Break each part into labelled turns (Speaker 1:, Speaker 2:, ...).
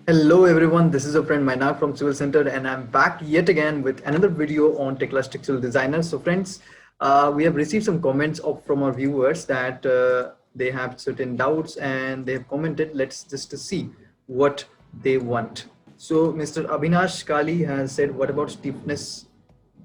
Speaker 1: Hello everyone, this is your friend Mainak from Civil Center and I'm back yet again with another video on Tekla Structural Designer. So friends, we have received some comments from our viewers that they have certain doubts and they have commented. Let's just see what they want. So Mr. Abhinash Kali has said, what about stiffness?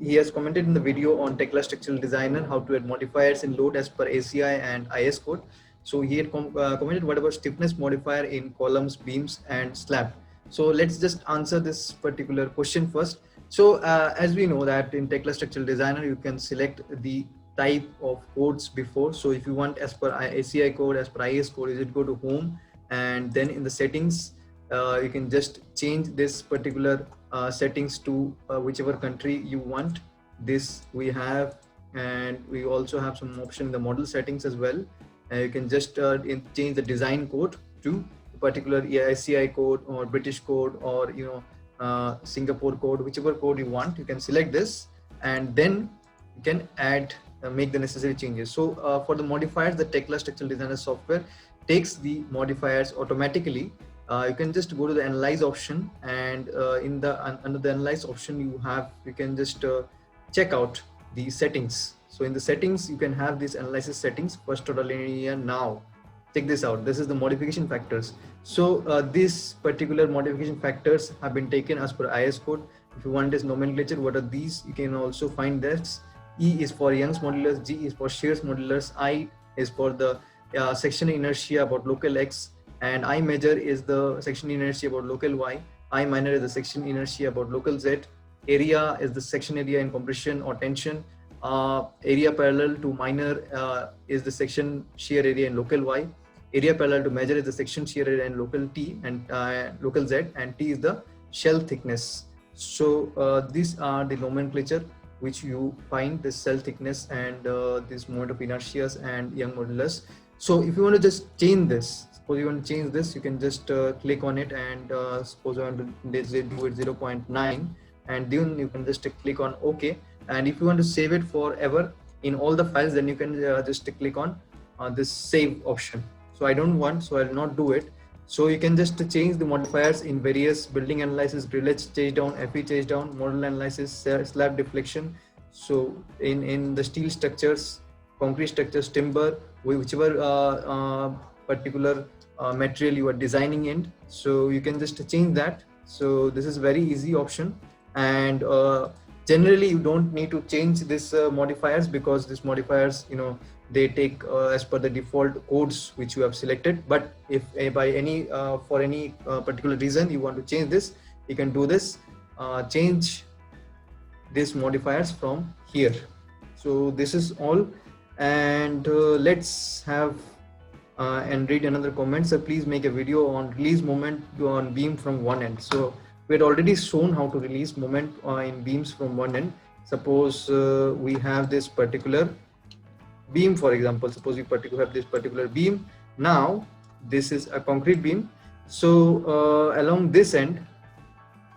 Speaker 1: He has commented in the video on Tekla Structural Designer how to add modifiers in load as per ACI and IS code. So he had commented what about stiffness modifier in columns, beams and slab. So let's just answer this particular question first. So as we know that in Tekla Structural Designer, you can select the type of codes before. So if you want as per ACI code, as per IS code, is it go to home, and then in the settings, you can just change this particular settings to whichever country you want. This we have, and we also have some option in the model settings as well. You can just change the design code to a particular AICI code or British code or Singapore code, whichever code you want. You can select this, and then you can add make the necessary changes. So for the modifiers, the Tekla Structural Designer software takes the modifiers automatically. You can just go to the analyze option, and in the under the analyze option you can just check out the settings. So in the settings you can have these analysis settings, first order linear. Now check this out, this is the modification factors. So these particular modification factors have been taken as per IS code. If you want this nomenclature, what are these, you can also find this. E is for Young's modulus, G is for Shear's modulus, I is for the section inertia about local X, and I major is the section inertia about local Y, I minor is the section inertia about local Z, area is the section area in compression or tension, area parallel to minor is the section shear area in local Y, area parallel to major is the section shear area in local T and local Z, and T is the shell thickness. So these are the nomenclature which you find, this cell thickness and this moment of inertias and Young modulus. So if you want to just change this, suppose you want to change this, you can just click on it, and suppose you want to do it 0.9, and then you can just click on OK. And if you want to save it forever in all the files, then you can just click on this save option. So I don't want, so I'll not do it. So you can just change the modifiers in various building analysis, drill edge chase down, FE chase down, model analysis, slab deflection. So in the steel structures, concrete structures, timber, whichever particular material you are designing in, so you can just change that. So this is very easy option, and generally you don't need to change this modifiers, because these modifiers, they take as per the default codes which you have selected. But if by any for any particular reason you want to change this, you can do this, change these modifiers from here. So this is all, and let's have and read another comment. So please make a video on release moment on beam from one end. So we had already shown how to release moment in beams from one end. Suppose we have this particular beam, for example. Suppose you have this particular beam. Now this is a concrete beam. So along this end,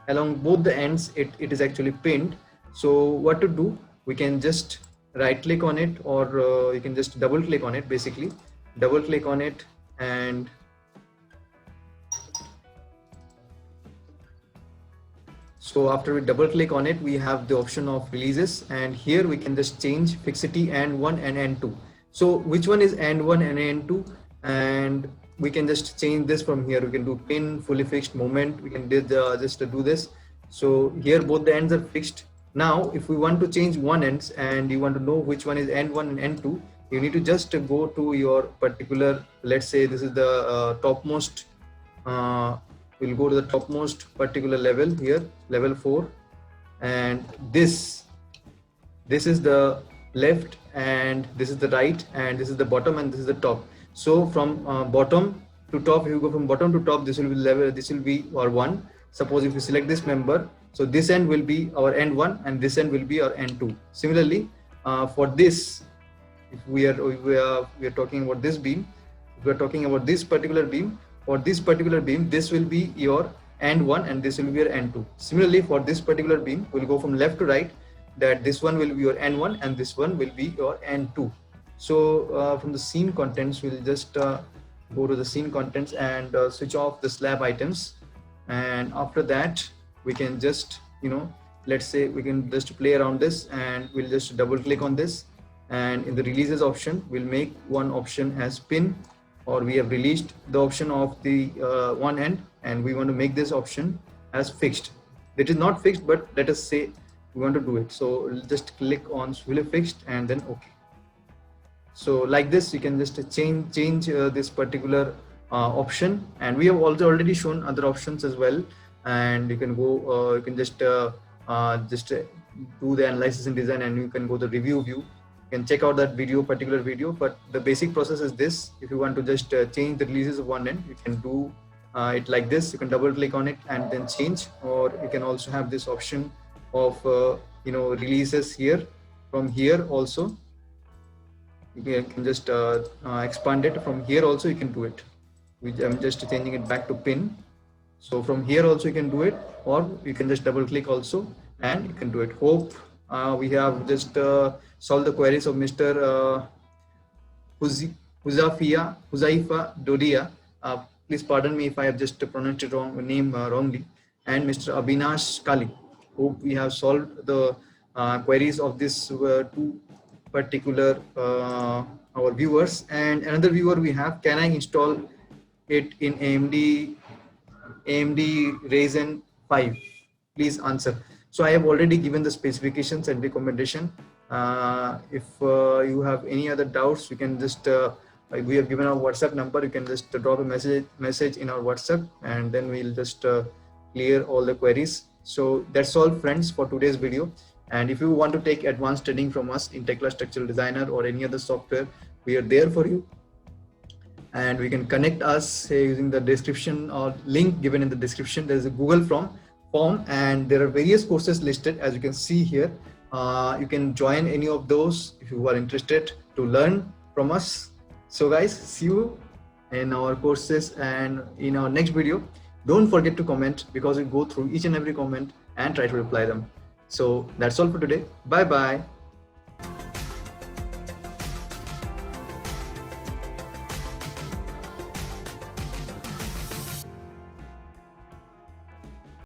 Speaker 1: along both the ends, it is actually pinned. So what to do, we can just right click on it, or you can just double click on it. Basically double click on it, and so after we double click on it, we have the option of releases, and here we can just change fixity N1 and N2. So which one is N1 and N2, and we can just change this from here. We can do pin, fully fixed, moment. We can just do this. So here both the ends are fixed. Now if we want to change one ends and you want to know which one is N1 and N2, you need to just go to your particular, let's say this is the topmost, we'll go to the topmost particular level here, level 4, and this is the left, and this is the right, and this is the bottom, and this is the top. So from bottom to top, if you go from bottom to top, this will be level, this will be our 1. Suppose if you select this member, so this end will be our N1 and this end will be our N2. Similarly for this, if we are talking about this beam, if we are talking about this particular beam, for this particular beam, this will be your N1 and this will be your N2. Similarly for this particular beam, we'll go from left to right, that this one will be your N1 and this one will be your N2. So from the scene contents, we'll just go to the scene contents and switch off the slab items. And after that, we can just, let's say we can just play around this, and we'll just double click on this, and in the releases option, we'll make one option as pin, or we have released the option of the one end, and we want to make this option as fixed. It is not fixed, but let us say we want to do it. So we'll just click on fully fixed and then OK. So like this, you can just change this particular option, and we have also already shown other options as well. And you can go, you can just do the analysis and design, and you can go the review view. You can check out that particular video, but the basic process is this. If you want to just change the releases of one end, you can do it like this. You can double click on it and then change, or you can also have this option of releases here. From here also you can just expand it. From here also you can do it. I'm just changing it back to pin. So from here also you can do it, or you can just double click also and you can do it. Hope we have just solved the queries of Mr. Huzaifa Dodia. Please pardon me if I have just pronounced it name wrongly. And Mr. Abhinash Kali. Hope we have solved the queries of this two particular our viewers. And another viewer we have, can I install it in AMD Ryzen 5? Please answer. So I have already given the specifications and recommendation. If you have any other doubts, you can just we have given our WhatsApp number. You can just drop a message in our WhatsApp, and then we'll just clear all the queries. So that's all, friends, for today's video. And if you want to take advanced training from us in Tekla Structural Designer or any other software, we are there for you. And we can connect us using the description or link given in the description. There is a Google form, and there are various courses listed, as you can see here. You can join any of those if you are interested to learn from us. So guys, see you in our courses and in our next video. Don't forget to comment, because we go through each and every comment and try to reply them. So that's all for today. Bye bye.